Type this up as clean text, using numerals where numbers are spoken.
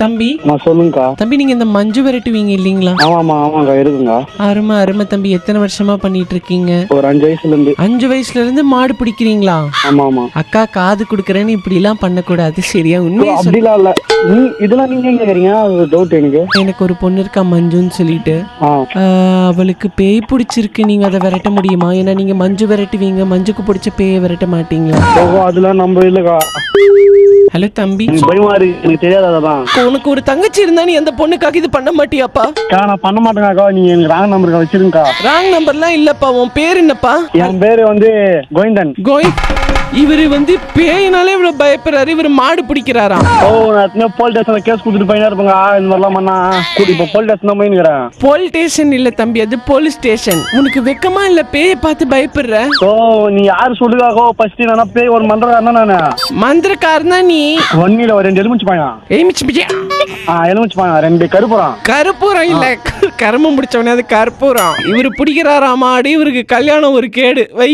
தம்பி சொல்லுங்கக்கா. தம்பி, நீங்க இந்த மஞ்சு விரட்டுவீங்க இல்லீங்களா? ஆமாக்கா இருக்குங்க. அருமை அருமை தம்பி. எத்தனை வருஷமா பண்ணிட்டு இருக்கீங்க? ஒரு 5 வயசுல இருந்து. 5 வயசுல இருந்து மாடு பிடிக்கிறீங்களா? ஆமா. அக்கா காது குடுக்கறேன்னு இப்படி எல்லாம் பண்ணக்கூடாது, சரியா? உண்மையா அப்படிலாம் இல்ல. இதெல்லாம் நீங்க எங்க கேக்குறீங்க? டவுட் எனக்கு ஒரு பொண்ணு இருக்கா மஞ்சுன்னு சொல்லிட்டு. அவளுக்கு பேய் பிடிச்சிருக்கு. நீங்க அதை விரட்ட முடியுமா? ஏன்னா நீங்க மஞ்சு விரட்டுவீங்க, மஞ்சுக்கு பிடிச்ச பேயை விரட்ட மாட்டீங்களா? அதெல்லாம் நம்ம இல்லக்கா. ஹலோ தம்பி, பயமா இருக்கு, எனக்கு தெரியாததான். உனக்கு ஒரு தங்கச்சி இருந்தா நீ அந்த பொண்ணுக்காக இது பண்ண மாட்டியாப்பா? நான் பண்ண மாட்டேங்காக்கா. நீங்க எனக்கு ராங் நம்பர் வச்சிருக்கா. ராங் நம்பர்லாம் இல்லப்பா. உன் பேர் என்னப்பா? என் பேரு கோவிந்தன். இவரு பேயினாலே இவ்வளவு பயப்படுறாரு. இவரு மாடு பிடிக்கிறாராம். நான் போலீஸ் ஸ்டேஷன்ல கேஸ் கொடுத்துட்டு பையனா இருப்பாங்க. இந்த மாதிரிலாம் பண்ணா இப்ப போலீஸ் ஸ்டேஷன் தான் போயினுக்கிறேன். போலீஸ் ஸ்டேஷன் இல்ல தம்பி, அது போலீஸ் ஸ்டேஷன். உனக்கு வெக்கமா இல்ல பேயை பார்த்து பயப்படுற? நீ யாரு சொல்லுகாக்கோ? ஃபர்ஸ்ட் நான் பேய் ஒரு மந்திரக்காரன். நானு மந்திரக்காரனா? நீ ஒன்னில ஒரு 2 எலுமிச்சு பாயம். எலுமிச்சு பாயம் 2 கருப்பூரம் இல்ல கருமம் முடிச்சவனே அது கற்பூரம். இவரு பிடிக்கிறாரா மாடு. இவருக்கு கல்யாணம் ஒரு கேடு. வை